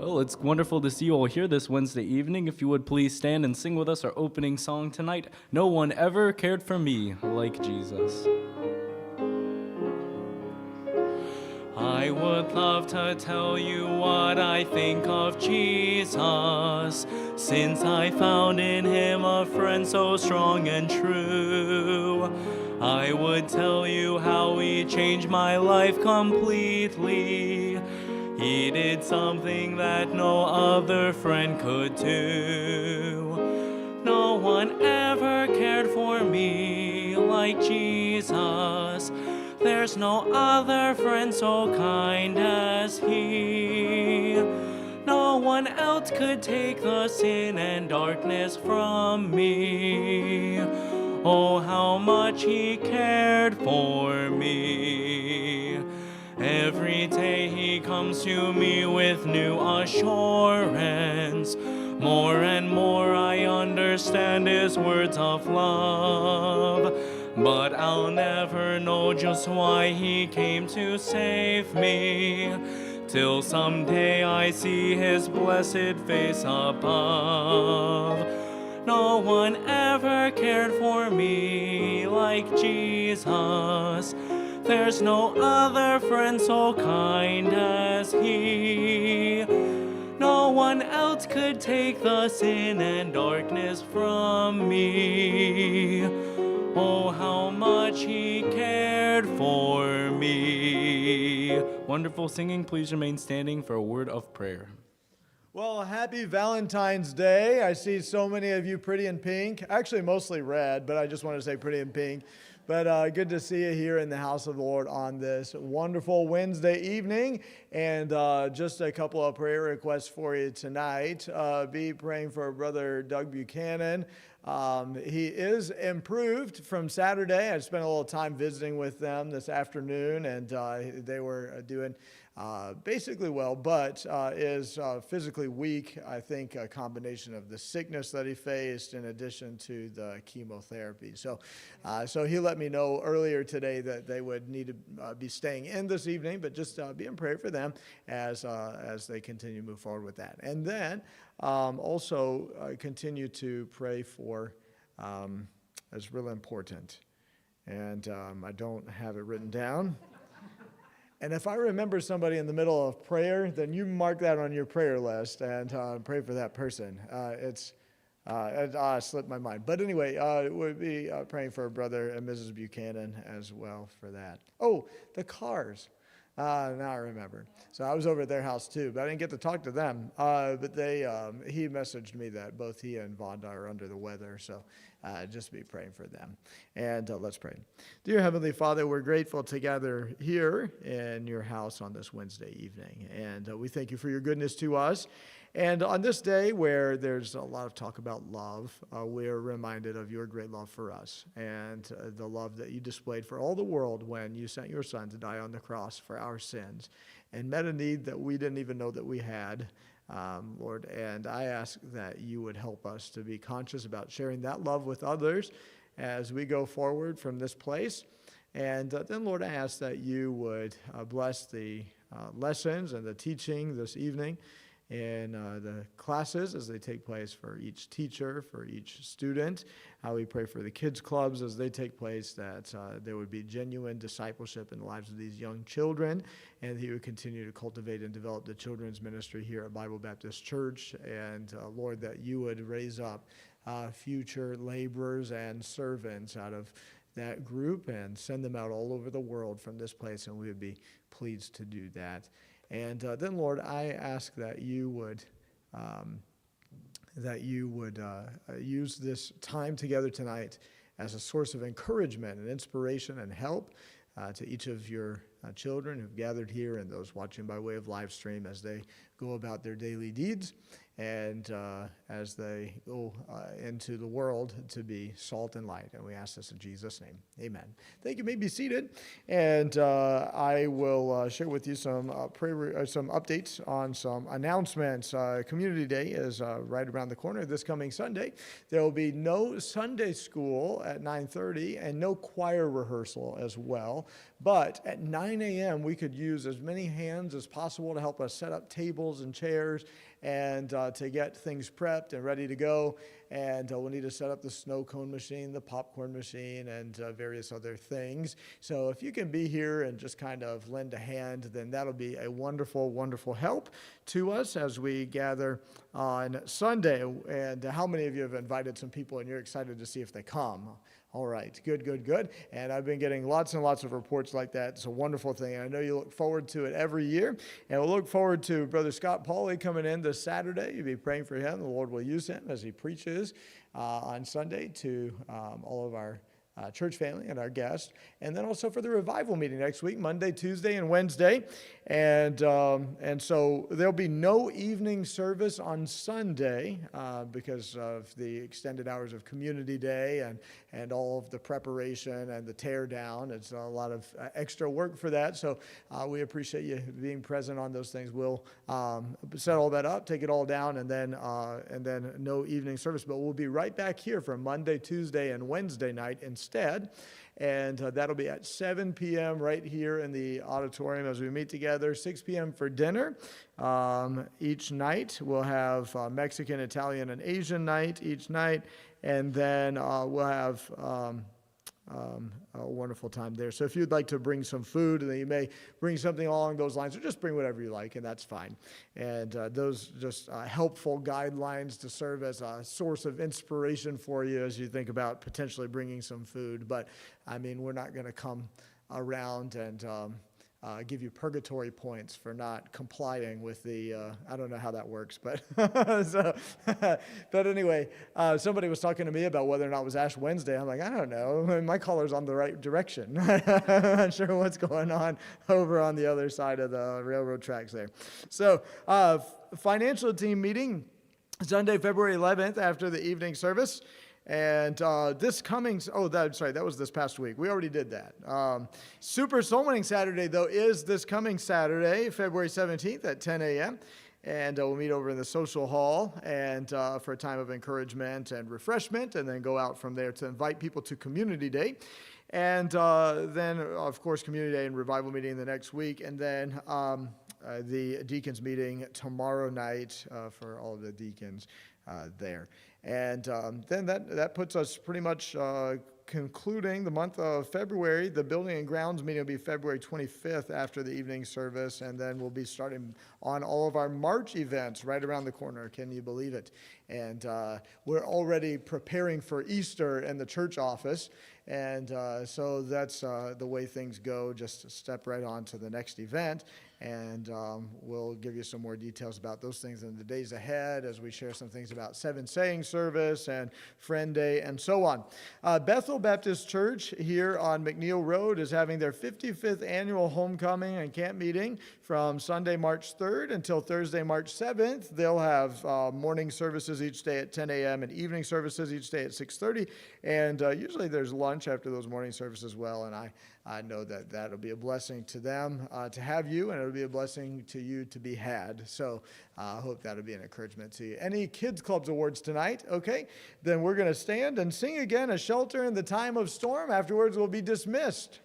Well, it's wonderful to see you all here this Wednesday evening. If you would please stand and sing with us our opening song tonight, No One Ever Cared for Me Like Jesus. I would love to tell you what I think of Jesus, since I found in him a friend so strong and true. I would tell you how he changed my life completely. He did something that no other friend could do. No one ever cared for me like Jesus. There's no other friend so kind as he. No one else could take the sin and darkness from me. Oh, how much he cared for me. Every day he comes to me with new assurance. More and more I understand his words of love. But I'll never know just why he came to save me, till someday I see his blessed face above. No one ever cared for me like Jesus. There's no other friend so kind as he. No one else could take the sin and darkness from me. Oh, how much he cared for me. Wonderful singing. Please remain standing for a word of prayer. Well, happy Valentine's Day. I see so many of you pretty in pink. Actually, mostly red, but I just want to say pretty in pink. But good to see you here in the house of the Lord on this wonderful Wednesday evening. And just a couple of prayer requests for you tonight. Be praying for Brother Doug Buchanan. He is improved from Saturday. I spent a little time visiting with them this afternoon, and they were doing basically well, but is physically weak. I think a combination of the sickness that he faced in addition to the chemotherapy. So he let me know earlier today that they would need to be staying in this evening, but just be in prayer for them as they continue to move forward with that. And then also continue to pray for, it's really important, and I don't have it written down. And if I remember somebody in the middle of prayer, then you mark that on your prayer list and pray for that person. It slipped my mind. But anyway, we'll be praying for Brother and Mrs. Buchanan as well for that. Oh, the Cars. Now I remember. So I was over at their house too, but I didn't get to talk to them. But he messaged me that both he and Vonda are under the weather, so just be praying for them. And let's pray. Dear Heavenly Father, we're grateful to gather here in your house on this Wednesday evening, and we thank you for your goodness to us. And on this day where there's a lot of talk about love, we're reminded of your great love for us and the love that you displayed for all the world when you sent your son to die on the cross for our sins and met a need that we didn't even know that we had, Lord. And I ask that you would help us to be conscious about sharing that love with others as we go forward from this place. And then, Lord, I ask that you would bless the lessons and the teaching this evening in the classes as they take place for each teacher, for each student. We pray for the kids' clubs as they take place, that there would be genuine discipleship in the lives of these young children, and that you would continue to cultivate and develop the children's ministry here at Bible Baptist Church. And Lord, that you would raise up future laborers and servants out of that group and send them out all over the world from this place, and we would be pleased to do that. And then, Lord, I ask that you would use this time together tonight as a source of encouragement and inspiration and help to each of your children who've gathered here and those watching by way of live stream as they go about their daily deeds and as they go into the world to be salt and light. And we ask this in Jesus' name. Amen. Thank you. You may be seated. And I will share with you some some updates on some announcements. Community Day is right around the corner this coming Sunday. There will be no Sunday school at 9:30 and no choir rehearsal as well. But at 9 9 a.m., we could use as many hands as possible to help us set up tables and chairs and to get things prepped and ready to go. And we'll need to set up the snow cone machine, the popcorn machine, and various other things. So if you can be here and just kind of lend a hand, then that'll be a wonderful, wonderful help to us as we gather on Sunday. And how many of you have invited some people and you're excited to see if they come? All right, good, good, good. And I've been getting lots and lots of reports like that. It's a wonderful thing. I know you look forward to it every year. And we'll look forward to Brother Scott Pauley coming in this Saturday. You'll be praying for him. The Lord will use him as he preaches on Sunday to all of our church family and our guests. And then also for the revival meeting next week, Monday, Tuesday, and Wednesday. And so there'll be no evening service on Sunday because of the extended hours of Community Day and all of the preparation and the tear down. It's a lot of extra work for that. So we appreciate you being present on those things. We'll set all that up, take it all down, and then no evening service. But we'll be right back here for Monday, Tuesday, and Wednesday night instead. And that'll be at 7 p.m. right here in the auditorium as we meet together. 6 p.m. for dinner each night. We'll have Mexican, Italian, and Asian night each night. And then we'll have a wonderful time there. So if you'd like to bring some food, then you may bring something along those lines, or just bring whatever you like, and that's fine. And those just helpful guidelines to serve as a source of inspiration for you as you think about potentially bringing some food. But I mean, we're not going to come around and give you purgatory points for not complying with the, I don't know how that works, but but anyway, somebody was talking to me about whether or not it was Ash Wednesday. I'm like, I don't know. My collar's on the right direction. I'm not sure what's going on over on the other side of the railroad tracks there. So financial team meeting Sunday, February 11th after the evening service. And that was this past week. We already did that. Super Soul Winning Saturday, though, is this coming Saturday, February 17th at 10 a.m. And we'll meet over in the social hall and for a time of encouragement and refreshment, and then go out from there to invite people to Community Day. And then, of course, Community Day and Revival meeting the next week. And then the deacons meeting tomorrow night for all of the deacons there. And then that puts us pretty much concluding the month of February. The building and grounds meeting will be February 25th after the evening service, and then we'll be starting on all of our March events right around the corner. Can you believe it? And we're already preparing for Easter in the church office, and so that's the way things go. Just step right on to the next event, and we'll give you some more details about those things in the days ahead as we share some things about Seven Sayings service and Friend Day and so on. Bethel Baptist Church here on McNeil Road is having their 55th annual homecoming and camp meeting from Sunday, March 3rd until Thursday, March 7th. They'll have morning services each day at 10 a.m. and evening services each day at 6:30. And usually there's lunch after those morning services as well. And I know that that'll be a blessing to them to have you, and it'll be a blessing to you to be had. So I hope that'll be an encouragement to you. Any Kids Clubs awards tonight? Okay, then we're going to stand and sing again, A Shelter in the Time of Storm. Afterwards, we'll be dismissed.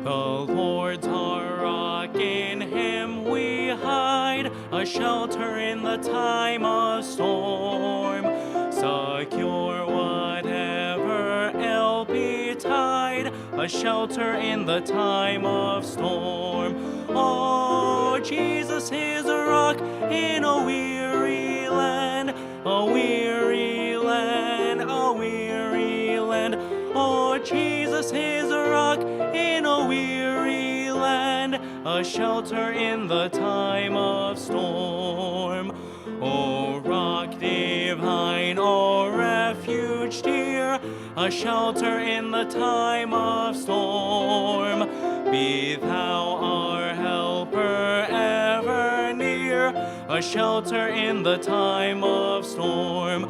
The Lord's our rock, in him we hide, a shelter in the time of storm. Secure whatever ail betide, a shelter in the time of storm. Oh, Jesus is a rock in a weary land, a weary land, a weary land. Oh, Jesus is a rock in a weary land, a shelter in the time of storm. O rock divine, O refuge dear, a shelter in the time of storm. Be thou our helper ever near, a shelter in the time of storm.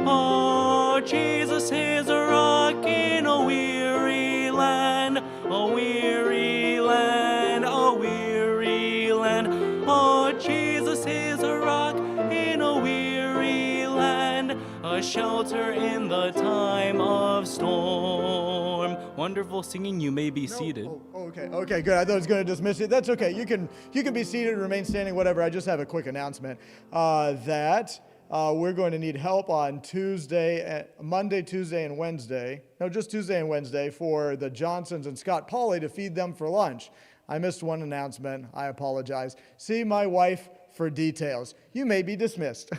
Oh, Jesus is a rock in a weary land, a weary land, a weary land. Oh, Jesus is a rock in a weary land, a shelter in the time of storm. Wonderful singing, you may be seated. Okay, good. I thought I was going to dismiss it. That's okay. You can be seated, remain standing, whatever. I just have a quick announcement that we're going to need help on Monday, Tuesday, and Wednesday. No, just Tuesday and Wednesday for the Johnsons and Scott Pauley to feed them for lunch. I missed one announcement. I apologize. See my wife for details. You may be dismissed.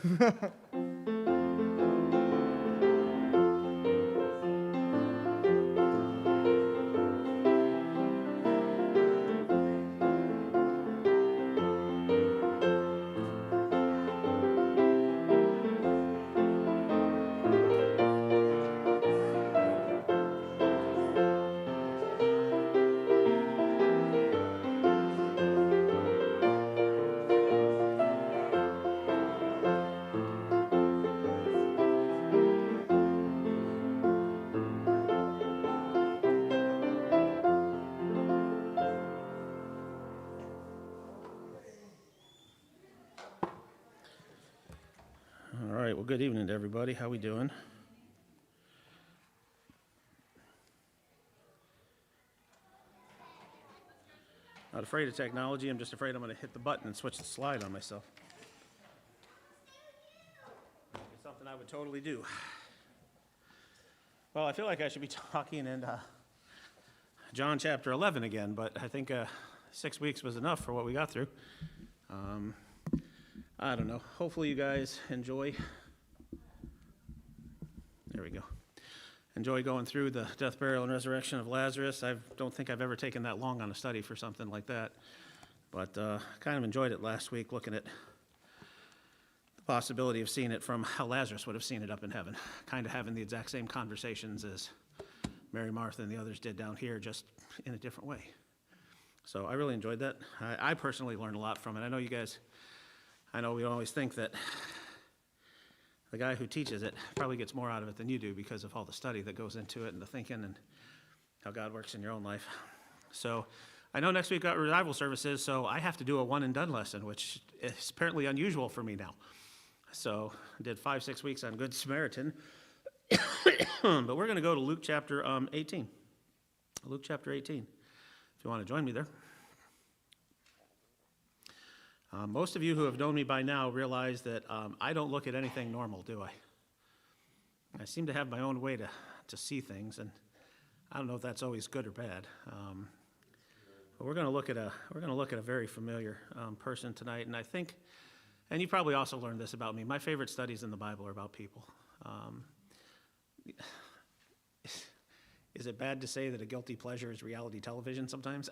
All right, well, good evening to everybody. How we doing? Not afraid of technology. I'm just afraid I'm going to hit the button and switch the slide on myself. It's something I would totally do. Well, I feel like I should be talking in John chapter 11 again, but I think 6 weeks was enough for what we got through. I don't know. Hopefully you guys enjoy. There we go. Enjoy going through the death, burial, and resurrection of Lazarus. I don't think I've ever taken that long on a study for something like that. But kind of enjoyed it last week, looking at the possibility of seeing it from how Lazarus would have seen it up in heaven. Kind of having the exact same conversations as Mary, Martha, and the others did down here, just in a different way. So I really enjoyed that. I personally learned a lot from it. I know you guys... I know we always think that the guy who teaches it probably gets more out of it than you do because of all the study that goes into it and the thinking and how God works in your own life. So I know next week got revival services, so I have to do a one and done lesson, which is apparently unusual for me now. So I did 5-6 weeks on Good Samaritan, but we're going to go to Luke chapter 18. Luke chapter 18, if you want to join me there. Most of you who have known me by now realize that I don't look at anything normal, do I? I seem to have my own way to see things, and I don't know if that's always good or bad. But we're going to look at a very familiar person tonight, and I think, and you probably also learned this about me. My favorite studies in the Bible are about people. Is it bad to say that a guilty pleasure is reality television sometimes?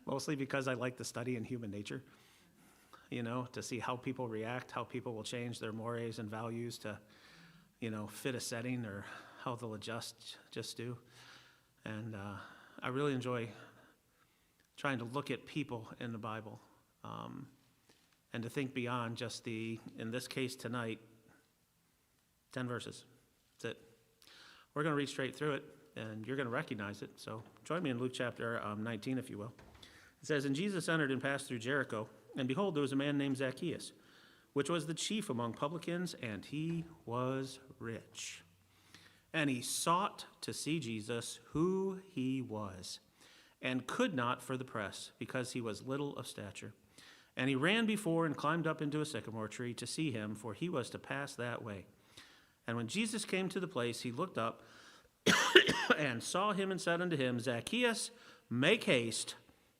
Mostly because I like the study in human nature, to see how people react, how people will change their mores and values to, fit a setting or how they'll just do. And I really enjoy trying to look at people in the Bible and to think beyond just in this case tonight, 10 verses. That's it. We're going to read straight through it, and you're going to recognize it. So join me in Luke chapter 19, if you will. It says, "And Jesus entered and passed through Jericho, and behold, there was a man named Zacchaeus, which was the chief among publicans, and he was rich. And he sought to see Jesus, who he was, and could not for the press, because he was little of stature. And he ran before and climbed up into a sycamore tree to see him, for he was to pass that way. And when Jesus came to the place, he looked up and saw him and said unto him, Zacchaeus, make haste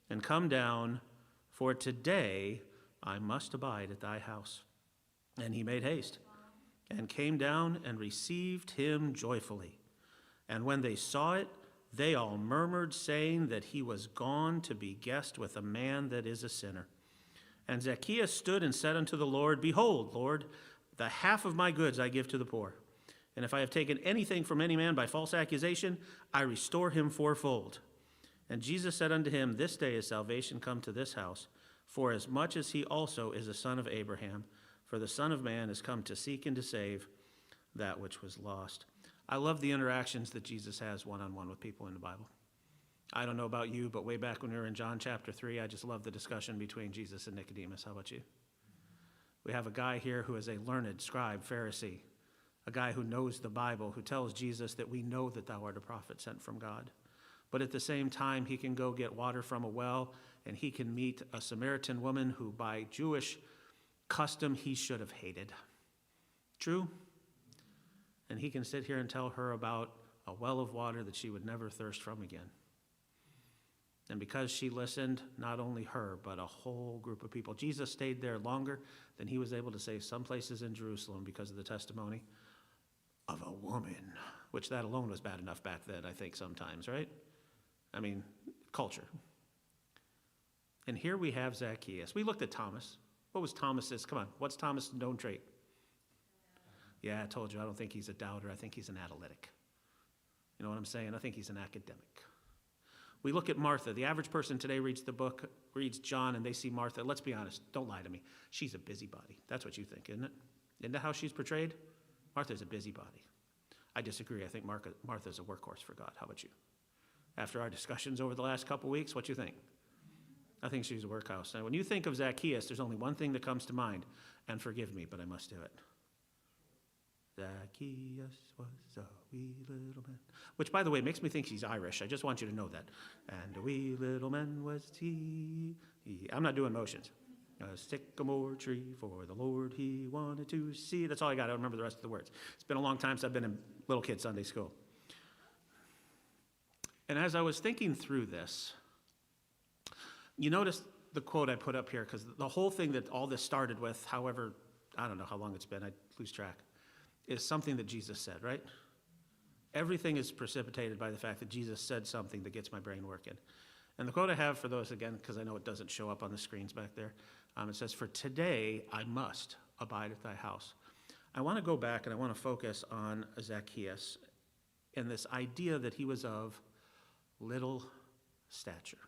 and come down, for today I must abide at thy house. And he made haste, and came down and received him joyfully. And when they saw it, they all murmured, saying that he was gone to be guest with a man that is a sinner. And Zacchaeus stood and said unto the Lord, Behold, Lord, the half of my goods I give to the poor. And if I have taken anything from any man by false accusation, I restore him fourfold. And Jesus said unto him, This day is salvation come to this house, for as much as he also is a son of Abraham. For the Son of Man is come to seek and to save that which was lost." I love the interactions that Jesus has one-on-one with people in the Bible. I don't know about you, but way back when we were in John chapter 3, I just love the discussion between Jesus and Nicodemus. How about you? We have a guy here who is a learned scribe, Pharisee, a guy who knows the Bible, who tells Jesus that we know that thou art a prophet sent from God. But at the same time, he can go get water from a well, and he can meet a Samaritan woman who by Jewish custom he should have hated. True? And he can sit here and tell her about a well of water that she would never thirst from again. And because she listened, not only her, but a whole group of people. Jesus stayed there longer than he was able to save some places in Jerusalem because of the testimony of a woman, which that alone was bad enough back then, I think, sometimes, right? I mean, culture. And here we have Zacchaeus. We looked at Thomas. What was Thomas's? Come on, what's Thomas' known trait? Yeah, I told you, I don't think he's a doubter. I think he's an analytic. You know what I'm saying? I think he's an academic. We look at Martha. The average person today reads the book, reads John, and they see Martha. Let's be honest. Don't lie to me. She's a busybody. That's what you think, isn't it? Isn't that how she's portrayed? Martha's a busybody. I disagree. I think Martha's a workhorse for God. How about you? After our discussions over the last couple weeks, what you think? I think she's a workhouse. Now, when you think of Zacchaeus, there's only one thing that comes to mind, and forgive me, but I must do it. Zacchaeus was a wee little man. Which, by the way, makes me think he's Irish. I just want you to know that. And a wee little man was he. I'm not doing motions. A sycamore tree for the Lord he wanted to see. That's all I got. I don't remember the rest of the words. It's been a long time since I've been in little kid Sunday school. And as I was thinking through this, you notice the quote I put up here, because the whole thing that all this started with, however, I don't know how long it's been, I lose track, is something that Jesus said, right? Everything is precipitated by the fact that Jesus said something that gets my brain working. And the quote I have for those, again, because I know it doesn't show up on the screens back there, it says, "For today I must abide at thy house." I want to go back and I want to focus on Zacchaeus and this idea that he was of little stature.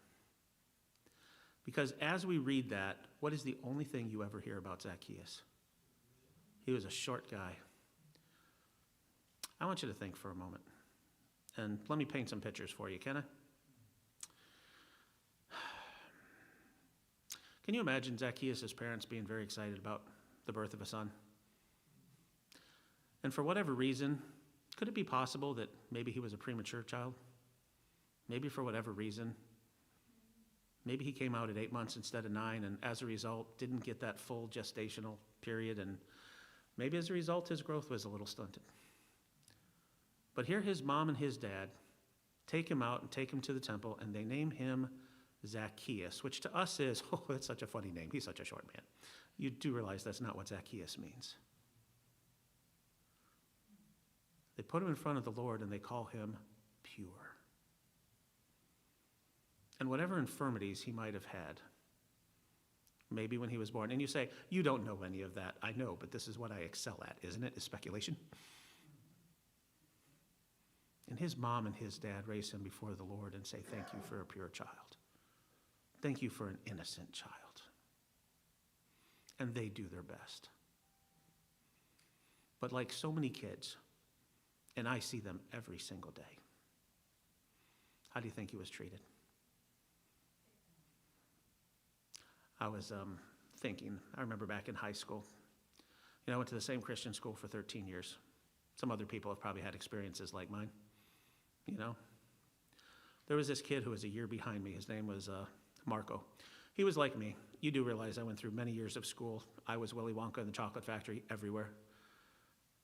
Because as we read that, what is the only thing you ever hear about Zacchaeus? He was a short guy. I want you to think for a moment. And let me paint some pictures for you, can I? Can you imagine Zacchaeus' parents being very excited about the birth of a son? And for whatever reason, could it be possible that maybe he was a premature child? Maybe for whatever reason. Maybe he came out at 8 months instead of 9, and as a result, didn't get that full gestational period, and maybe as a result, his growth was a little stunted. But here his mom and his dad take him out and take him to the temple, and they name him Zacchaeus, which to us is, oh, that's such a funny name. He's such a short man. You do realize that's not what Zacchaeus means. They put him in front of the Lord, and they call him pure. And whatever infirmities he might have had, maybe when he was born, and you say, you don't know any of that. I know, but this is what I excel at, isn't it? Is speculation. And his mom and his dad raise him before the Lord and say, thank you for a pure child. Thank you for an innocent child. And they do their best. But like so many kids, and I see them every single day, how do you think he was treated? I was thinking, I remember back in high school, I went to the same Christian school for 13 years. Some other people have probably had experiences like mine, There was this kid who was a year behind me. His name was Marco. He was like me. You do realize I went through many years of school. I was Willy Wonka in the chocolate factory everywhere.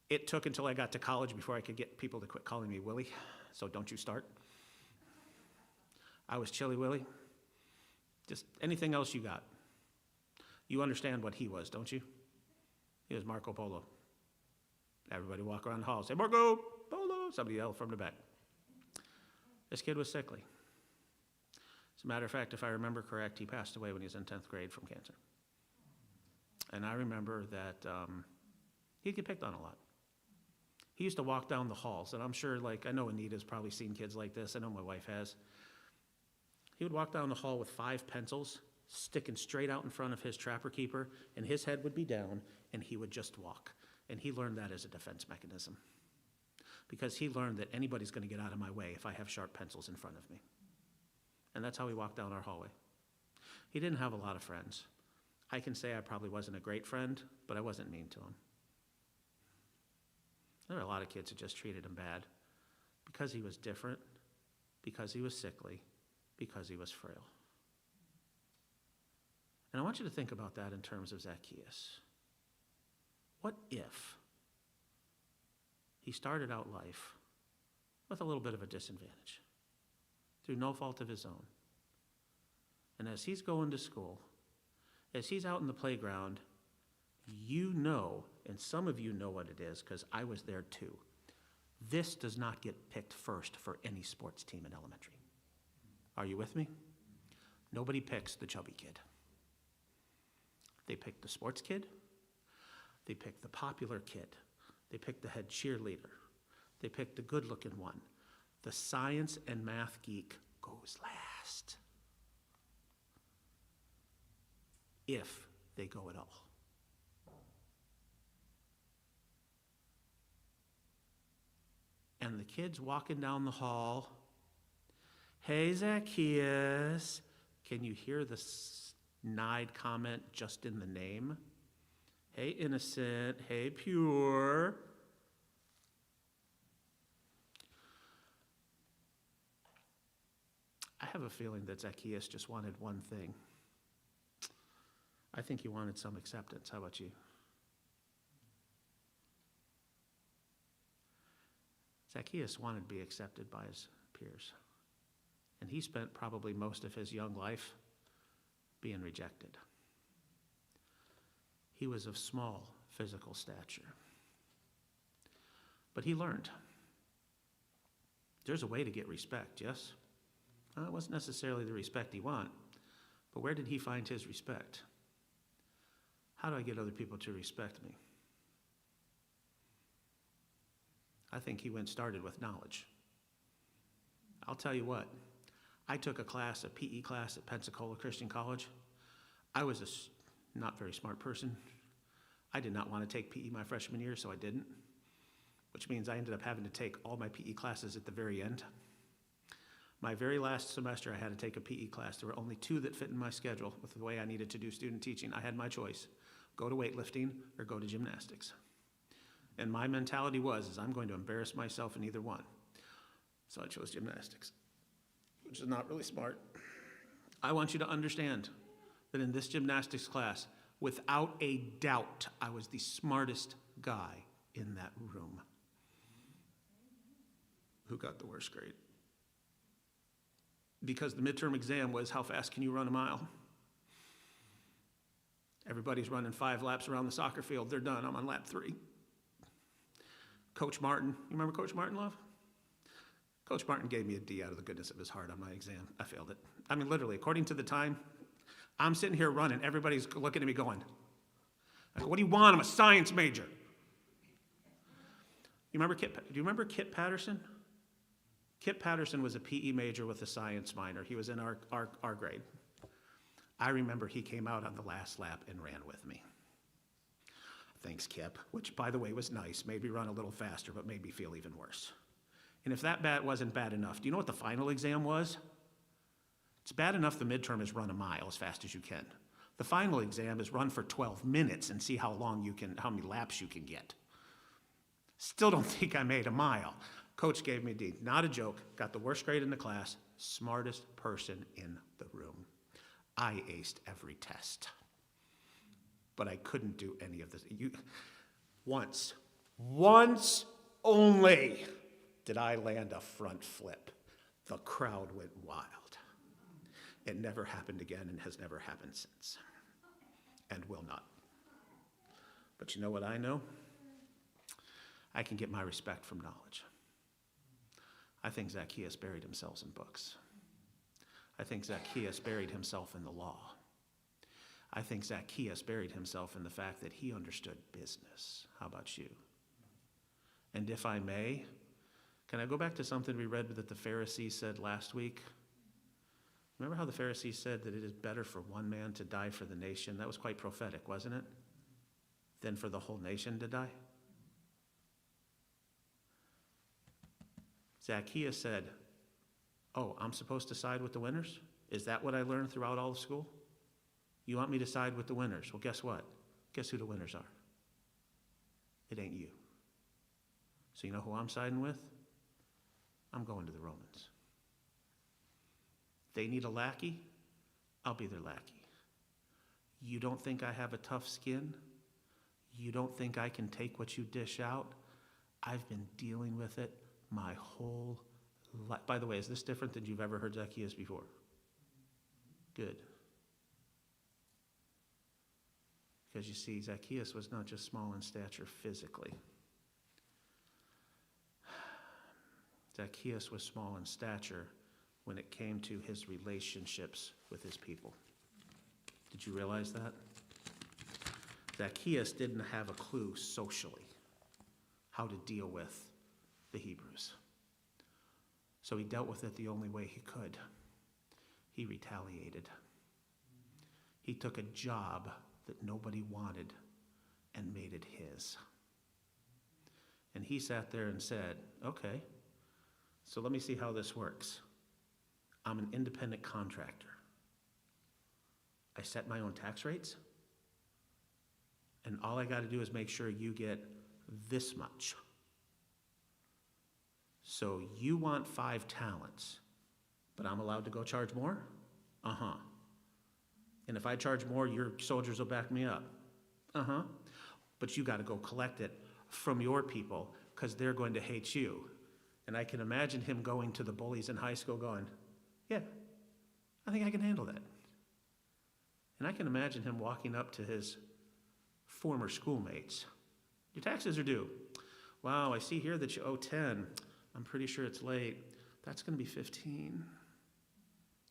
It took until I got to college before I could get people to quit calling me Willy, so don't you start. I was Chilly Willy. Just anything else you got. You understand what he was, don't you? He was Marco Polo. Everybody walk around the hall, say, Marco Polo. Somebody yelled from the back. This kid was sickly. As a matter of fact, if I remember correct, he passed away when he was in 10th grade from cancer. And I remember that he'd get picked on a lot. He used to walk down the halls, and I'm sure, I know Anita's probably seen kids like this. I know my wife has. He would walk down the hall with 5 pencils sticking straight out in front of his trapper keeper, and his head would be down, and he would just walk. And he learned that as a defense mechanism, because he learned that anybody's going to get out of my way if I have sharp pencils in front of me. And that's how he walked down our hallway. He didn't have a lot of friends. I can say I probably wasn't a great friend, but I wasn't mean to him. There were a lot of kids who just treated him bad because he was different, because he was sickly, because he was frail. And I want you to think about that in terms of Zacchaeus. What if he started out life with a little bit of a disadvantage through no fault of his own? And as he's going to school, as he's out in the playground, you know, and some of you know what it is because I was there too. This does not get picked first for any sports team in elementary. Are you with me? Nobody picks the chubby kid. They pick the sports kid. They pick the popular kid. They pick the head cheerleader. They pick the good-looking one. The science and math geek goes last. If they go at all. And the kid's walking down the hall. Hey, Zacchaeus. Can you hear the snide comment just in the name? Hey, innocent. Hey, pure. I have a feeling that Zacchaeus just wanted one thing. I think he wanted some acceptance. How about you? Zacchaeus wanted to be accepted by his peers. And he spent probably most of his young life being rejected. He was of small physical stature. But he learned. There's a way to get respect, yes? It wasn't necessarily the respect he wanted, but where did he find his respect? How do I get other people to respect me? I think he started with knowledge. I'll tell you what, I took a PE class at Pensacola Christian College. I was a not very smart person. I did not want to take PE my freshman year, so I didn't, which means I ended up having to take all my PE classes at the very end. My very last semester, I had to take a PE class. There were only 2 that fit in my schedule with the way I needed to do student teaching. I had my choice, go to weightlifting or go to gymnastics. And my mentality was, I'm going to embarrass myself in either one. So I chose gymnastics, which is not really smart. I want you to understand that in this gymnastics class, without a doubt, I was the smartest guy in that room. Who got the worst grade? Because the midterm exam was, how fast can you run a mile? Everybody's running 5 laps around the soccer field. They're done. I'm on lap 3. Coach Martin, you remember Coach Martin, love? Coach Martin gave me a D out of the goodness of his heart on my exam. I failed it. I mean, literally, according to the time, I'm sitting here running. Everybody's looking at me going, what do you want? I'm a science major. Do you remember Kit Patterson? Kit Patterson was a PE major with a science minor. He was in our grade. I remember he came out on the last lap and ran with me. Thanks, Kip, which, by the way, was nice. Made me run a little faster, but made me feel even worse. And if that wasn't bad enough, do you know what the final exam was? It's bad enough the midterm is run a mile as fast as you can. The final exam is run for 12 minutes and see how many laps you can get. Still don't think I made a mile. Coach gave me a D. Not a joke. Got the worst grade in the class. Smartest person in the room. I aced every test. But I couldn't do any of this. Once only did I land a front flip. The crowd went wild. It never happened again and has never happened since. And will not. But you know what I know? I can get my respect from knowledge. I think Zacchaeus buried himself in books. I think Zacchaeus buried himself in the law. I think Zacchaeus buried himself in the fact that he understood business. How about you? And if I may, can I go back to something we read that the Pharisees said last week? Remember how the Pharisees said that it is better for one man to die for the nation? That was quite prophetic, wasn't it? Than for the whole nation to die? Zacchaeus said, oh, I'm supposed to side with the winners? Is that what I learned throughout all of school? You want me to side with the winners? Well, guess what? Guess who the winners are? It ain't you. So you know who I'm siding with? I'm going to the Romans. They need a lackey, I'll be their lackey. You don't think I have a tough skin? You don't think I can take what you dish out? I've been dealing with it my whole life. By the way, is this different than you've ever heard Zacchaeus before? Good. Because you see, Zacchaeus was not just small in stature physically. Zacchaeus was small in stature when it came to his relationships with his people. Did you realize that? Zacchaeus didn't have a clue socially how to deal with the Hebrews. So he dealt with it the only way he could. He retaliated. He took a job that nobody wanted and made it his. And he sat there and said, okay, so let me see how this works. I'm an independent contractor. I set my own tax rates, and all I got to do is make sure you get this much. So you want 5 talents, but I'm allowed to go charge more? Uh-huh. And if I charge more, your soldiers will back me up? Uh-huh. But you got to go collect it from your people because they're going to hate you. And I can imagine him going to the bullies in high school going, yeah, I think I can handle that. And I can imagine him walking up to his former schoolmates. Your taxes are due. Wow, I see here that you owe 10. I'm pretty sure it's late. That's going to be 15.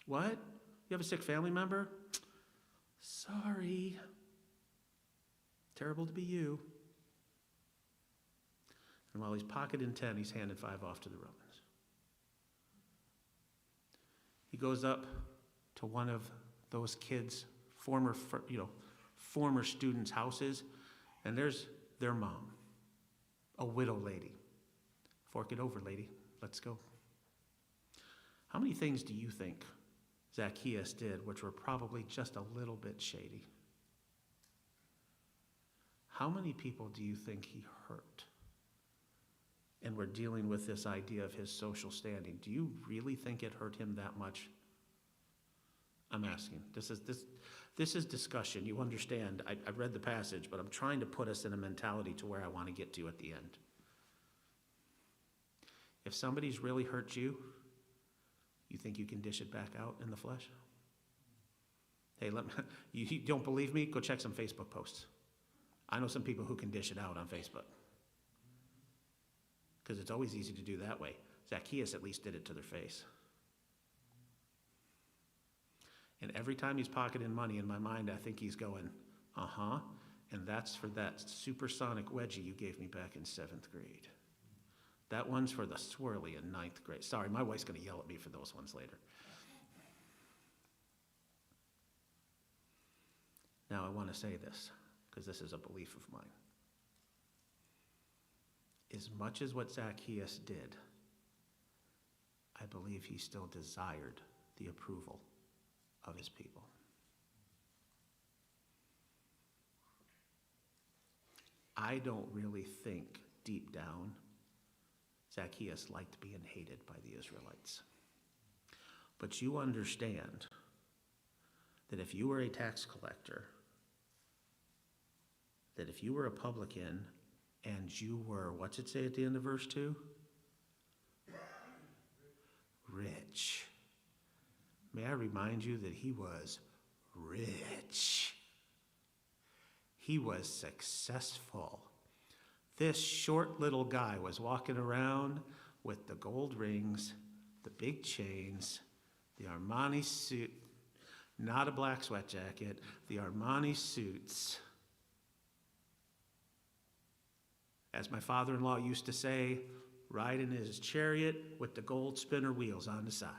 What? You have a sick family member? Sorry. Terrible to be you. And while he's pocketing 10, he's handed 5 off to the Romans. He goes up to one of those kids' former students' houses, and there's their mom, a widow lady. Fork it over, lady. Let's go. How many things do you think Zacchaeus did which were probably just a little bit shady? How many people do you think he hurt? And we're dealing with this idea of his social standing. Do you really think it hurt him that much? I'm asking. This is discussion. You understand. I read the passage, but I'm trying to put us in a mentality to where I want to get to at the end. If somebody's really hurt you, you think you can dish it back out in the flesh? Hey, you don't believe me? Go check some Facebook posts. I know some people who can dish it out on Facebook. Because it's always easy to do that way. Zacchaeus at least did it to their face. And every time he's pocketing money in my mind, I think he's going, uh-huh, and that's for that supersonic wedgie you gave me back in 7th grade. That one's for the swirly in 9th grade. Sorry, my wife's going to yell at me for those ones later. Now I want to say this, because this is a belief of mine. As much as what Zacchaeus did, I believe he still desired the approval of his people. I don't really think deep down Zacchaeus liked being hated by the Israelites. But you understand that if you were a tax collector, that if you were a publican and you were, what's it say at the end of verse 2? Rich. May I remind you that he was rich. He was successful. This short little guy was walking around with the gold rings, the big chains, the Armani suit, not a black sweat jacket, the Armani suits. As my father-in-law used to say, riding his chariot with the gold spinner wheels on the side.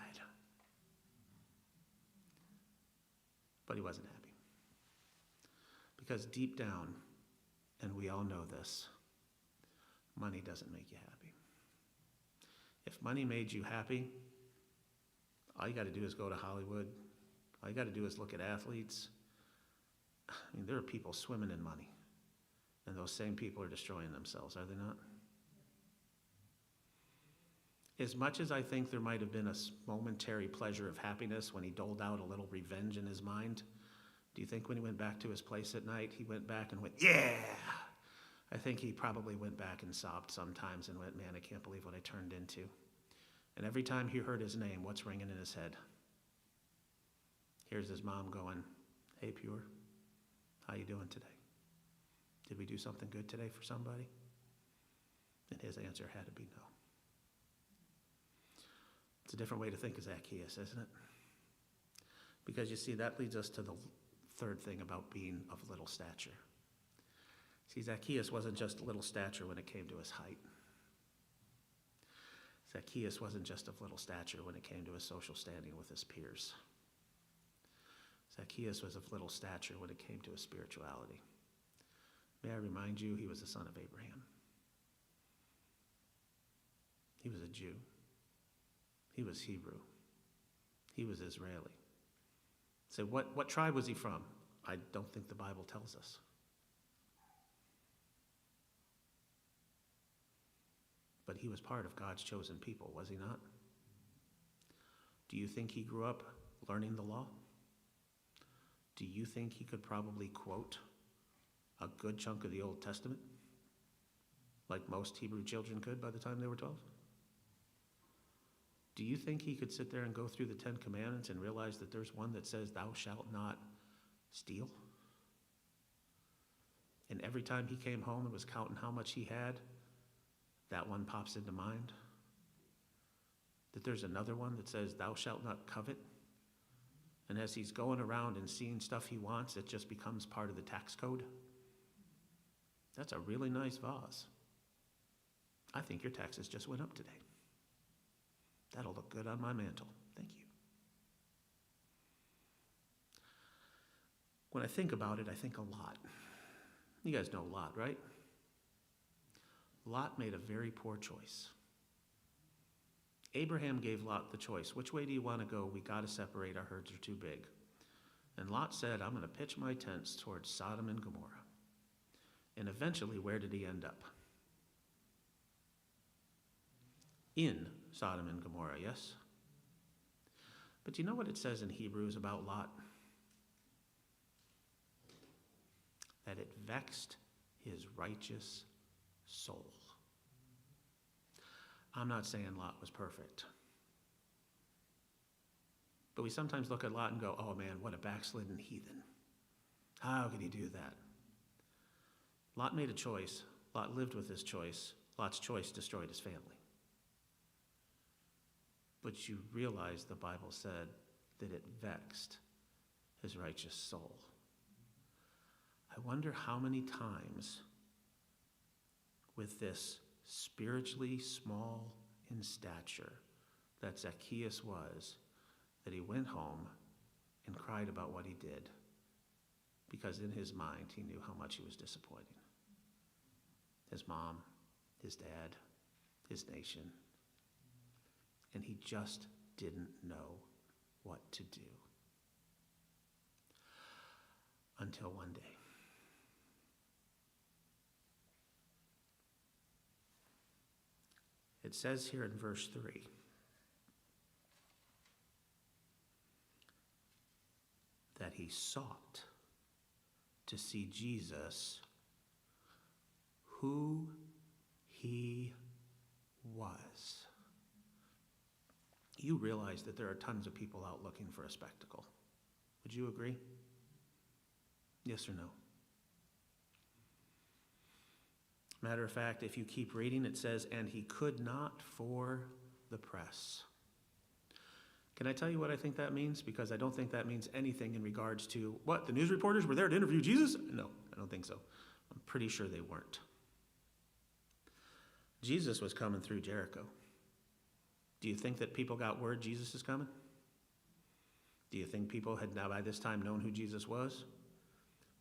But he wasn't happy. Because deep down, and we all know this, money doesn't make you happy. If money made you happy, all you got to do is go to Hollywood. All you got to do is look at athletes. I mean, there are people swimming in money. And those same people are destroying themselves, are they not? As much as I think there might have been a momentary pleasure of happiness when he doled out a little revenge in his mind, do you think when he went back to his place at night, he went back and went, yeah? I think he probably went back and sobbed sometimes and went, man, I can't believe what I turned into. And every time he heard his name, what's ringing in his head? Here's his mom going, hey, Pure, how you doing today? Did we do something good today for somebody? And his answer had to be no. It's a different way to think of Zacchaeus, isn't it? Because you see, that leads us to the third thing about being of little stature. See, Zacchaeus wasn't just little stature when it came to his height. Zacchaeus wasn't just of little stature when it came to his social standing with his peers. Zacchaeus was of little stature when it came to his spirituality. May I remind you, he was the son of Abraham. He was a Jew. He was Hebrew. He was Israeli. So what tribe was he from? I don't think the Bible tells us. But he was part of God's chosen people, was he not? Do you think he grew up learning the law? Do you think he could probably quote a good chunk of the Old Testament, like most Hebrew children could by the time they were 12? Do you think he could sit there and go through the 10 Commandments and realize that there's one that says, thou shalt not steal? And every time he came home and was counting how much he had, that one pops into mind? That there's another one that says, thou shalt not covet? And as he's going around and seeing stuff he wants, it just becomes part of the tax code? That's a really nice vase. I think your taxes just went up today. That'll look good on my mantle. Thank you. When I think about it, I think a lot. You guys know Lot, right? Lot made a very poor choice. Abraham gave Lot the choice. Which way do you want to go? We got to separate. Our herds are too big. And Lot said, I'm going to pitch my tents towards Sodom and Gomorrah. And eventually, where did he end up? In Sodom and Gomorrah, yes? But do you know what it says in Hebrews about Lot? That it vexed his righteous soul. I'm not saying Lot was perfect. But we sometimes look at Lot and go, oh man, what a backslidden heathen. How could he do that? Lot made a choice. Lot lived with his choice. Lot's choice destroyed his family. But you realize the Bible said that it vexed his righteous soul. I wonder how many times with this spiritually small in stature that Zacchaeus was, that he went home and cried about what he did, because in his mind he knew how much he was disappointing his mom, his dad, his nation, and he just didn't know what to do. Until one day. It says here in verse 3, that he sought to see Jesus, who he was. You realize that there are tons of people out looking for a spectacle. Would you agree? Yes or no? Matter of fact, if you keep reading, it says, and he could not for the press. Can I tell you what I think that means? Because I don't think that means anything in regards to, what, the news reporters were there to interview Jesus? No, I don't think so. I'm pretty sure they weren't. Jesus was coming through Jericho. Do you think that people got word Jesus is coming? Do you think people had now by this time known who Jesus was?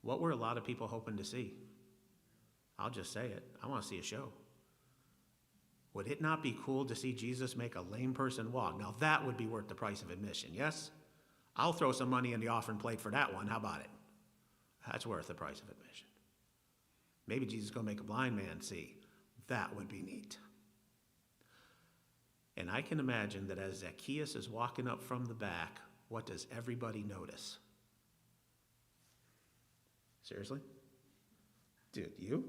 What were a lot of people hoping to see? I'll just say it. I want to see a show. Would it not be cool to see Jesus make a lame person walk? Now that would be worth the price of admission, yes? I'll throw some money in the offering plate for that one. How about it? That's worth the price of admission. Maybe Jesus is going to make a blind man see. That would be neat. And I can imagine that as Zacchaeus is walking up from the back, what does everybody notice? Seriously? Dude, you?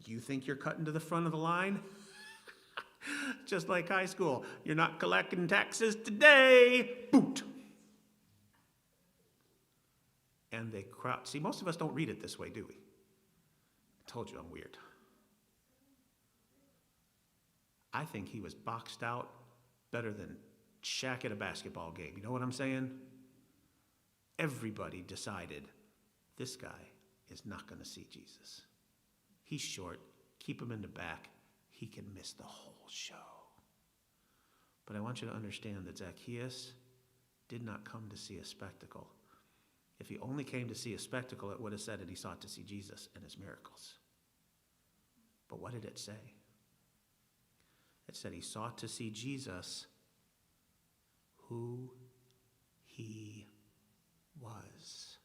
You think you're cutting to the front of the line? Just like high school. You're not collecting taxes today. Boot. And they crowd. See, most of us don't read it this way, do we? I told you I'm weird. I think he was boxed out better than Shaq at a basketball game. You know what I'm saying? Everybody decided this guy is not going to see Jesus. He's short. Keep him in the back. He can miss the whole show. But I want you to understand that Zacchaeus did not come to see a spectacle. If he only came to see a spectacle, it would have said that he sought to see Jesus and his miracles. But what did it say? It said he sought to see Jesus, who he was.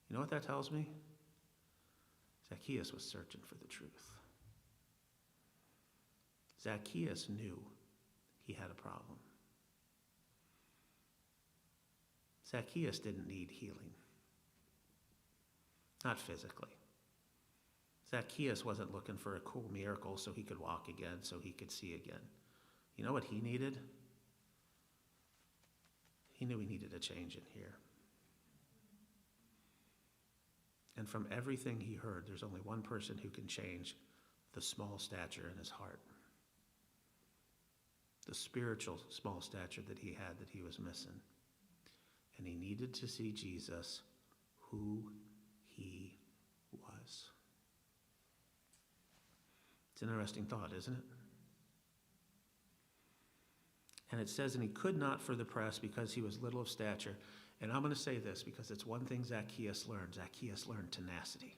You know what that tells me? Zacchaeus was searching for the truth. Zacchaeus knew he had a problem. Zacchaeus didn't need healing. Not physically. Zacchaeus wasn't looking for a cool miracle so he could walk again, so he could see again. You know what he needed? He knew he needed a change in here. And from everything he heard, there's only one person who can change the small stature in his heart. The spiritual small stature that he had that he was missing. And he needed to see Jesus, who he was. It's an interesting thought, isn't it? And it says, and he could not for the press because he was little of stature. And I'm going to say this because it's one thing Zacchaeus learned. Zacchaeus learned tenacity.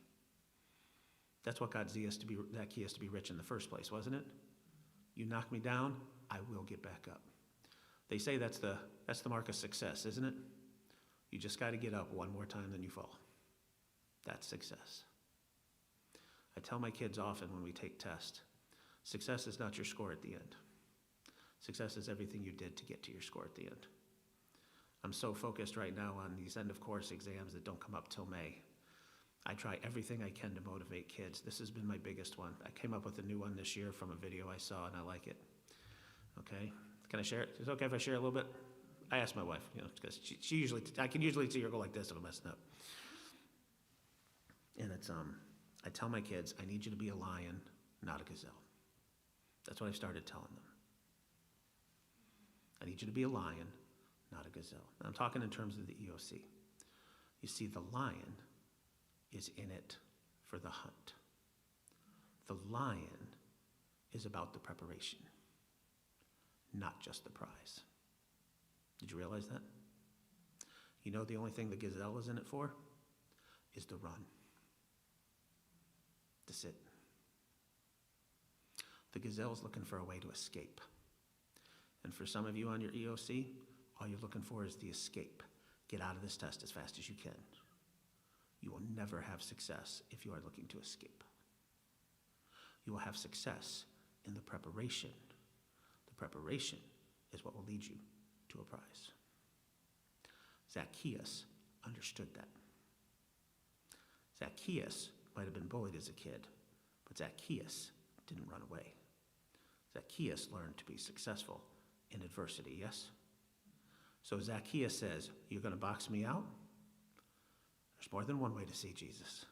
That's what got Zacchaeus to be rich in the first place, wasn't it? You knock me down, I will get back up. They say that's the mark of success, isn't it? You just got to get up one more time than you fall. That's success. I tell my kids often when we take tests, success is not your score at the end. Success is everything you did to get to your score at the end. I'm so focused right now on these end-of-course exams that don't come up till May. I try everything I can to motivate kids. This has been my biggest one. I came up with a new one this year from a video I saw, and I like it. Okay? Can I share it? Is it okay if I share a little bit? I asked my wife, because she usually, I can usually see her go like this if I'm messing up. And it's, I tell my kids, I need you to be a lion, not a gazelle. That's what I've started telling them. I need you to be a lion, not a gazelle. And I'm talking in terms of the EOC. You see, the lion is in it for the hunt. The lion is about the preparation, not just the prize. Did you realize that? You know the only thing the gazelle is in it for is to run, to sit. The gazelle is looking for a way to escape. And for some of you on your EOC, all you're looking for is the escape. Get out of this test as fast as you can. You will never have success if you are looking to escape. You will have success in the preparation. The preparation is what will lead you to a prize. Zacchaeus understood that. Zacchaeus might have been bullied as a kid, but Zacchaeus didn't run away. Zacchaeus learned to be successful in adversity, yes? So Zacchaeus says, you're going to box me out? There's more than one way to see Jesus.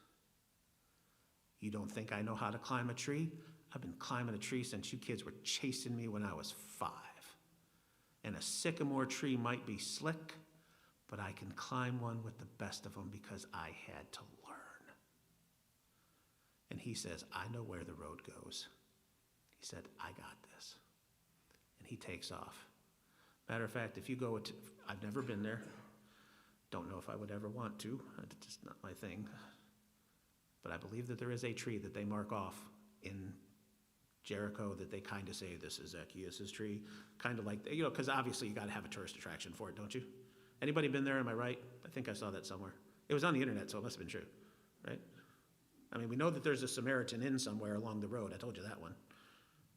You don't think I know how to climb a tree? I've been climbing a tree since you kids were chasing me when I was 5. And a sycamore tree might be slick, but I can climb one with the best of them because I had to learn. And he says, I know where the road goes. He said, I got this. And he takes off. Matter of fact, if you go to, I've never been there. Don't know if I would ever want to. It's just not my thing. But I believe that there is a tree that they mark off in Jericho that they kind of say, this is Zacchaeus' tree. Kind of like, because obviously you got to have a tourist attraction for it, don't you? Anybody been there? Am I right? I think I saw that somewhere. It was on the internet, so it must have been true, right? I mean, we know that there's a Samaritan Inn somewhere along the road. I told you that one.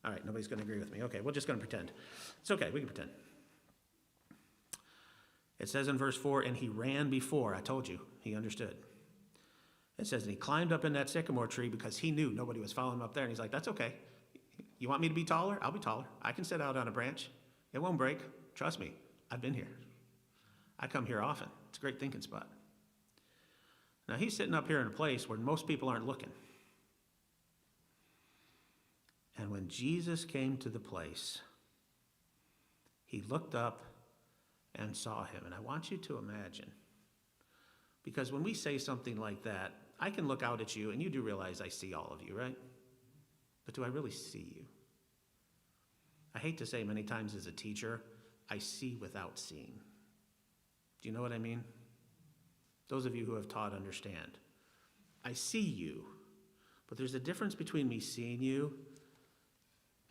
All right, nobody's going to agree with me. Okay, we're just going to pretend. It's okay, we can pretend. It says in verse 4, and he ran before. I told you, he understood. It says, and he climbed up in that sycamore tree because he knew nobody was following him up there. And he's like, that's okay. You want me to be taller? I'll be taller. I can sit out on a branch. It won't break. Trust me, I've been here. I come here often. It's a great thinking spot. Now, he's sitting up here in a place where most people aren't looking. And when Jesus came to the place, he looked up and saw him. And I want you to imagine, because when we say something like that, I can look out at you, and you do realize I see all of you, right? But do I really see you? I hate to say many times as a teacher, I see without seeing. Do you know what I mean? Those of you who have taught understand. I see you, but there's a difference between me seeing you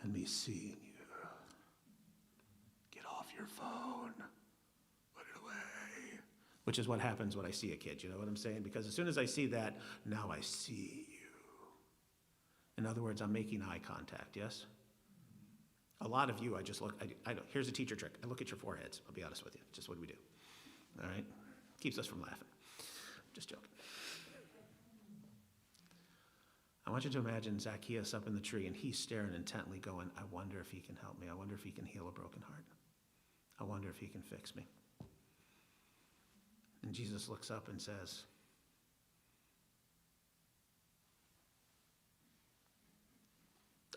and me seeing you. Get off your phone. Put it away. Which is what happens when I see a kid, you know what I'm saying? Because as soon as I see that, now I see you. In other words, I'm making eye contact, yes? A lot of you, I just look, I don't, here's a teacher trick. I look at your foreheads, I'll be honest with you. Just what we do. All right? Keeps us from laughing. Just joking. I want you to imagine Zacchaeus up in the tree, and he's staring intently going, I wonder if he can help me. I wonder if he can heal a broken heart. I wonder if he can fix me. And Jesus looks up and says,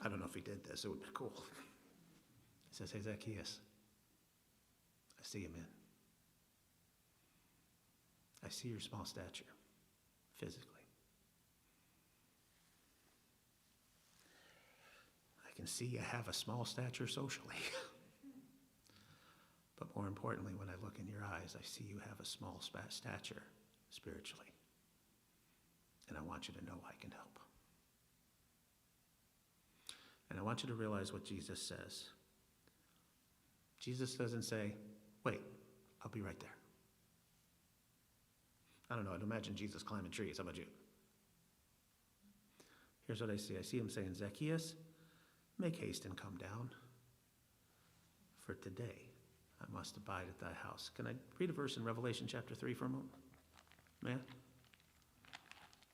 I don't know if he did this. It would be cool. He says, hey, Zacchaeus, I see you, man. I see your small stature, physically. I can see you have a small stature socially. But more importantly, when I look in your eyes, I see you have a small stature spiritually. And I want you to know I can help. And I want you to realize what Jesus says. Jesus doesn't say, wait, I'll be right there. I don't know, I'd imagine Jesus climbing trees. How about you? Here's what I see. I see him saying, Zacchaeus, make haste and come down. For today I must abide at thy house. Can I read a verse in Revelation chapter 3 for a moment? Man?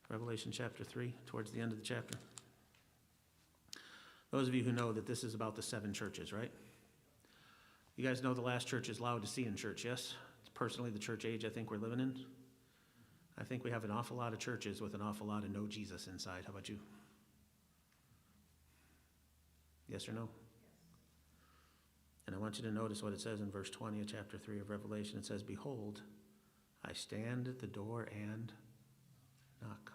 Revelation chapter 3, towards the end of the chapter. Those of you who know that this is about the 7 churches, right? You guys know the last church is Laodicean church, yes? It's personally the church age I think we're living in. I think we have an awful lot of churches with an awful lot of no Jesus inside. How about you? Yes or no? And I want you to notice what it says in verse 20 of chapter 3 of Revelation. It says, behold, I stand at the door and knock.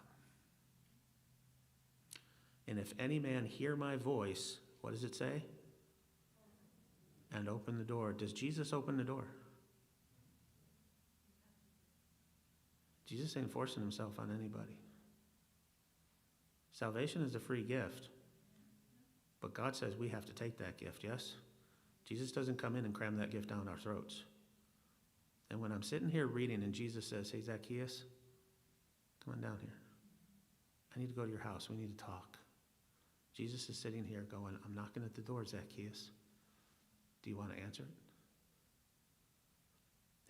And if any man hear my voice, what does it say? And open the door. Does Jesus open the door? Jesus ain't forcing himself on anybody. Salvation is a free gift. But God says we have to take that gift, yes? Jesus doesn't come in and cram that gift down our throats. And when I'm sitting here reading and Jesus says, hey, Zacchaeus, come on down here. I need to go to your house. We need to talk. Jesus is sitting here going, I'm knocking at the door, Zacchaeus. Do you want to answer it?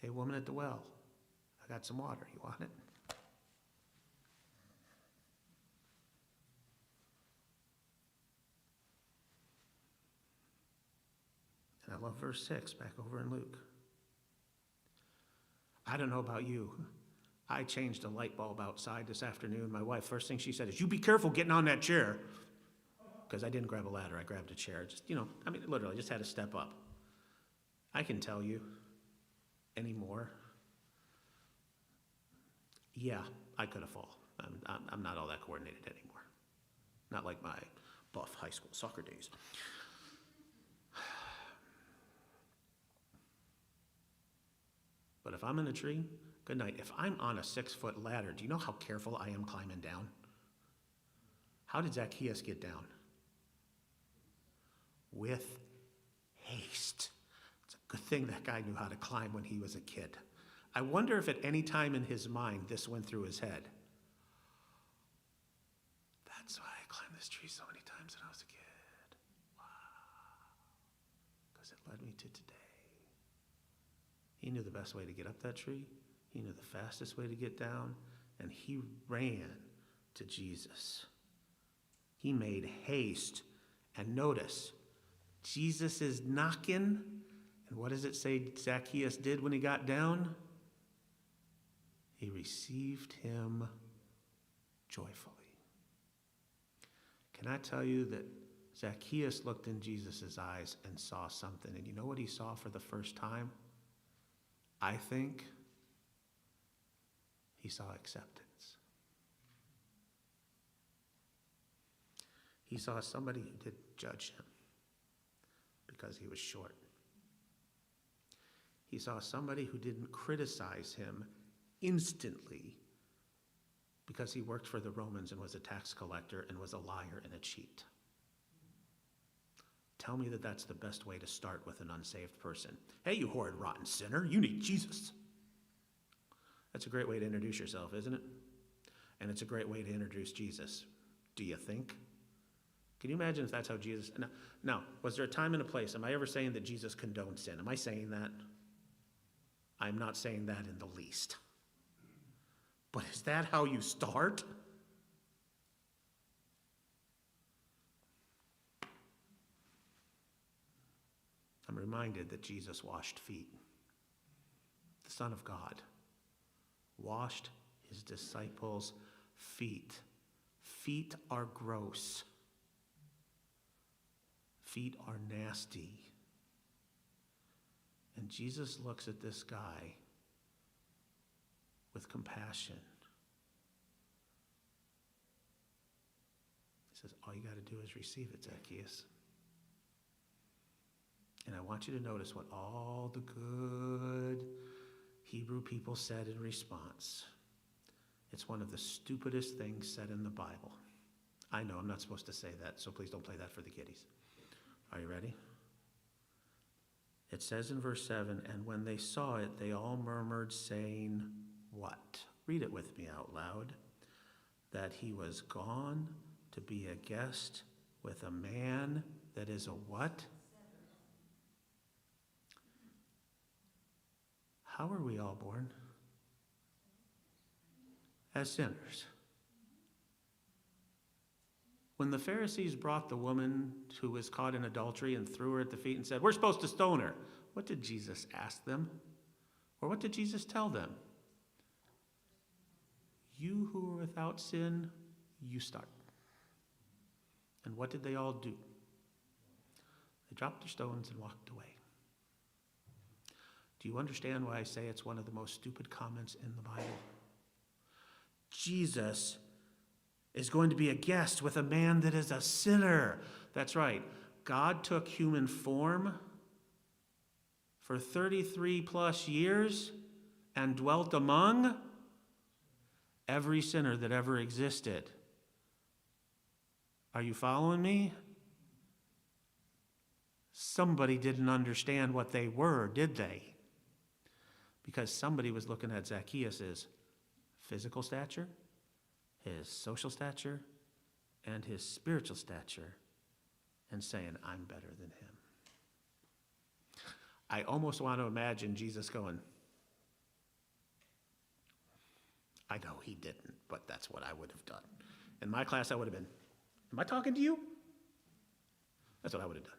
Hey, woman at the well, I got some water. You want it? And I love verse 6 back over in Luke. I don't know about you. I changed a light bulb outside this afternoon. My wife, first thing she said is, you be careful getting on that chair. Because I didn't grab a ladder, I grabbed a chair. Just, literally, just had to step up. I can tell you anymore. Yeah, I could have fallen. I'm not all that coordinated anymore. Not like my buff high school soccer days. But if I'm in a tree, good night. If I'm on a 6-foot ladder, do you know how careful I am climbing down? How did Zacchaeus get down? With haste. It's a good thing that guy knew how to climb when he was a kid. I wonder if at any time in his mind this went through his head. That's why I climbed this tree so many times when I was a kid. Wow. He knew the best way to get up that tree. He knew the fastest way to get down. And he ran to Jesus. He made haste. And notice, Jesus is knocking. And what does it say Zacchaeus did when he got down? He received him joyfully. Can I tell you that Zacchaeus looked in Jesus' eyes and saw something? And you know what he saw for the first time? I think he saw acceptance. He saw somebody who didn't judge him because he was short. He saw somebody who didn't criticize him instantly because he worked for the Romans and was a tax collector and was a liar and a cheat. Tell me that that's the best way to start with an unsaved person. Hey, you horrid, rotten sinner, you need Jesus. That's a great way to introduce yourself, isn't it? And it's a great way to introduce Jesus. Do you think? Can you imagine if that's how Jesus... Now, was there a time and a place? Am I ever saying that Jesus condoned sin? Am I saying that? I'm not saying that in the least. But is that how you start? I'm reminded that Jesus washed feet. The Son of God washed his disciples' feet. Feet are gross. Feet are nasty. And Jesus looks at this guy with compassion. He says, all you got to do is receive it, Zacchaeus. And I want you to notice what all the good Hebrew people said in response. It's one of the stupidest things said in the Bible. I know I'm not supposed to say that, so please don't play that for the kiddies. Are you ready? It says in verse 7, and when they saw it, they all murmured, saying, what? Read it with me out loud. That he was gone to be a guest with a man that is a what? How are we all born? As sinners. When the Pharisees brought the woman who was caught in adultery and threw her at the feet and said, we're supposed to stone her, what did Jesus ask them? Or what did Jesus tell them? You who are without sin, you start. And what did they all do? They dropped their stones and walked away. Do you understand why I say it's one of the most stupid comments in the Bible? Jesus is going to be a guest with a man that is a sinner. That's right. God took human form for 33 plus years and dwelt among every sinner that ever existed. Are you following me? Somebody didn't understand what they were, did they? Because somebody was looking at Zacchaeus' physical stature, his social stature, and his spiritual stature, and saying, I'm better than him. I almost want to imagine Jesus going, I know he didn't, but that's what I would have done. In my class, I would have been, am I talking to you? That's what I would have done.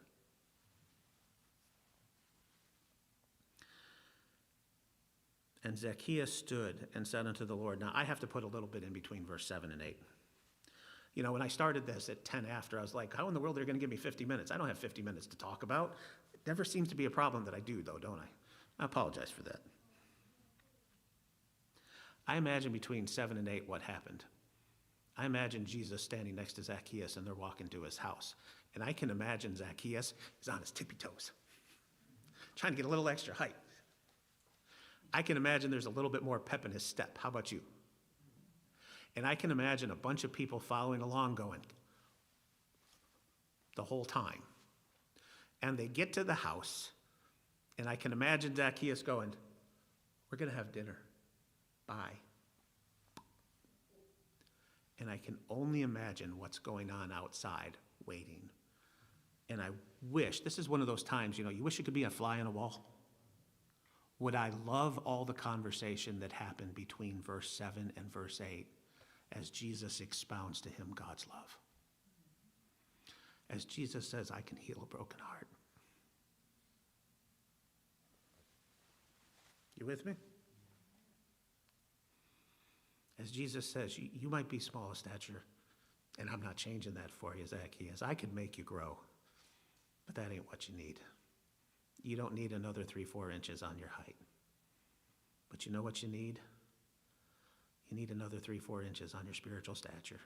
And Zacchaeus stood and said unto the Lord. Now, I have to put a little bit in between verse 7 and 8. You know, when I started this at 10 after, I was like, how in the world are they going to give me 50 minutes? I don't have 50 minutes to talk about. It never seems to be a problem that I do, though, don't I? I apologize for that. I imagine between 7 and 8 what happened. I imagine Jesus standing next to Zacchaeus, and they're walking to his house. And I can imagine Zacchaeus is on his tippy toes, trying to get a little extra height. I can imagine there's a little bit more pep in his step. How about you? And I can imagine a bunch of people following along going the whole time. And they get to the house, and I can imagine Zacchaeus going, we're going to have dinner. Bye. And I can only imagine what's going on outside waiting. And I wish, this is one of those times, you know, you wish you could be a fly on a wall. Would I love all the conversation that happened between verse 7 and verse 8 as Jesus expounds to him God's love? As Jesus says, I can heal a broken heart. You with me? As Jesus says, you might be small of stature, and I'm not changing that for you, Zacchaeus. I could make you grow, but that ain't what you need. You don't need another 3-4 inches on your height. But you know what you need? You need another 3-4 inches on your spiritual stature.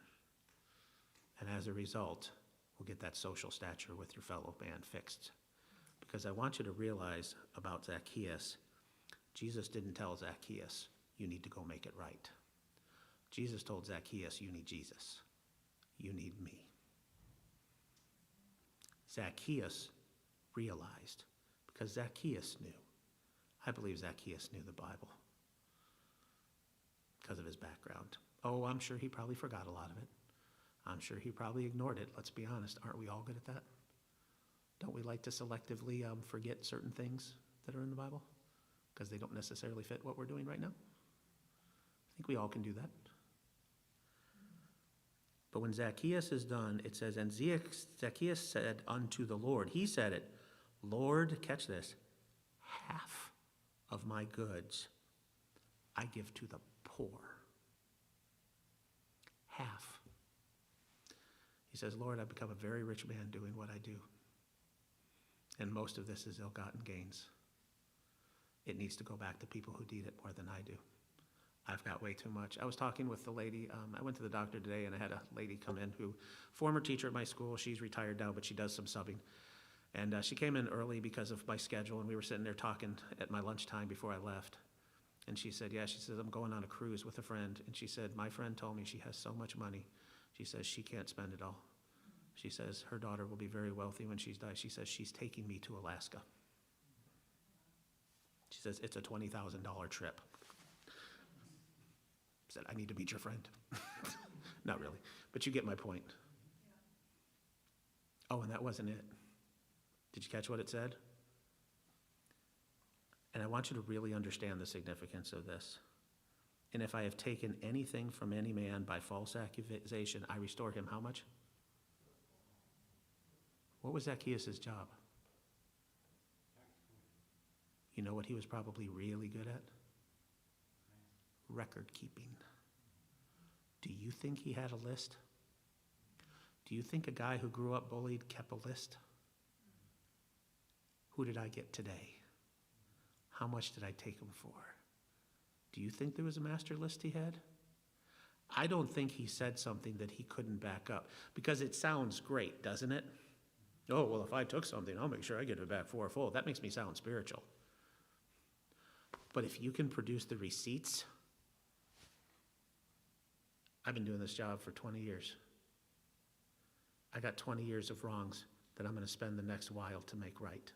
And as a result, we'll get that social stature with your fellow man fixed. Because I want you to realize about Zacchaeus, Jesus didn't tell Zacchaeus, you need to go make it right. Jesus told Zacchaeus, you need Jesus. You need me. Zacchaeus realized, because Zacchaeus knew. I believe Zacchaeus knew the Bible because of his background. Oh, I'm sure he probably forgot a lot of it. I'm sure he probably ignored it. Let's be honest. Aren't we all good at that? Don't we like to selectively forget certain things that are in the Bible because they don't necessarily fit what we're doing right now? I think we all can do that. But when Zacchaeus is done, it says, and Zacchaeus said unto the Lord, he said it, Lord, catch this, half of my goods I give to the poor. Half. He says, Lord, I've become a very rich man doing what I do. And most of this is ill-gotten gains. It needs to go back to people who need it more than I do. I've got way too much. I was talking with the lady. I went to the doctor today, and I had a lady come in who, former teacher at my school. She's retired now, but she does some subbing. And she came in early because of my schedule, and we were sitting there talking at my lunchtime before I left. And she said, yeah, she says, I'm going on a cruise with a friend. And she said, my friend told me she has so much money. She says she can't spend it all. She says her daughter will be very wealthy when she's died. She says she's taking me to Alaska. She says it's a $20,000 trip. I said, I need to meet your friend. Not really, but you get my point. Oh, and that wasn't it. Did you catch what it said? And I want you to really understand the significance of this. And if I have taken anything from any man by false accusation, I restore him how much? What was Zacchaeus' job? You know what he was probably really good at? Record keeping. Do you think he had a list? Do you think a guy who grew up bullied kept a list? Who did I get today? How much did I take him for? Do you think there was a master list he had? I don't think he said something that he couldn't back up, because it sounds great, doesn't it? Oh, well, if I took something, I'll make sure I get it back fourfold. That makes me sound spiritual. But if you can produce the receipts, I've been doing this job for 20 years. I got 20 years of wrongs that I'm going to spend the next while to make right.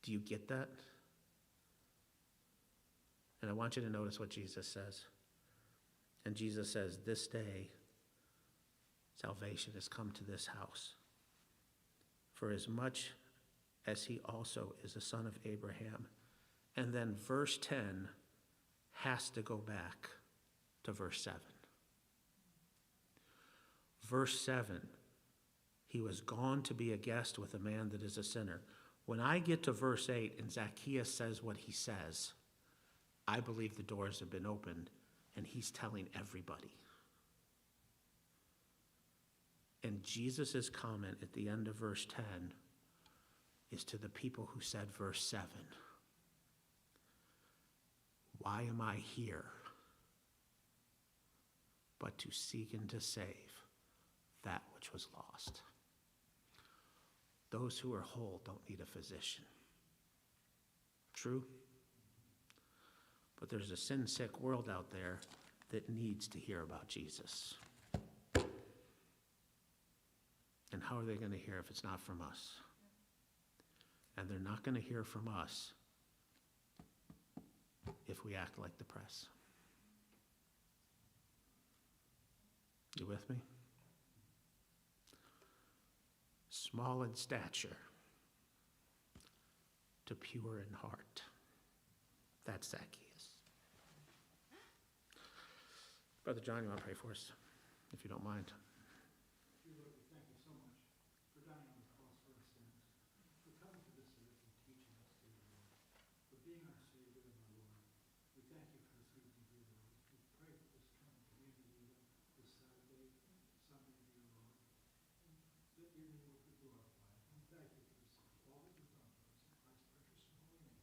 Do you get that? And I want you to notice what Jesus says. And Jesus says, this day, salvation has come to this house. For as much as he also is a son of Abraham. And then verse 10 has to go back to verse 7. Verse 7, he was gone to be a guest with a man that is a sinner. When I get to verse 8 and Zacchaeus says what he says, I believe the doors have been opened and he's telling everybody. And Jesus' comment at the end of verse 10 is to the people who said verse 7. Why am I here? But to seek and to save that which was lost. Those who are whole don't need a physician. True? But there's a sin-sick world out there that needs to hear about Jesus. And how are they going to hear if it's not from us? And they're not going to hear from us if we act like the press. You with me? Small in stature, to pure in heart. That's Zacchaeus. Brother John, you want to pray for us, if you don't mind?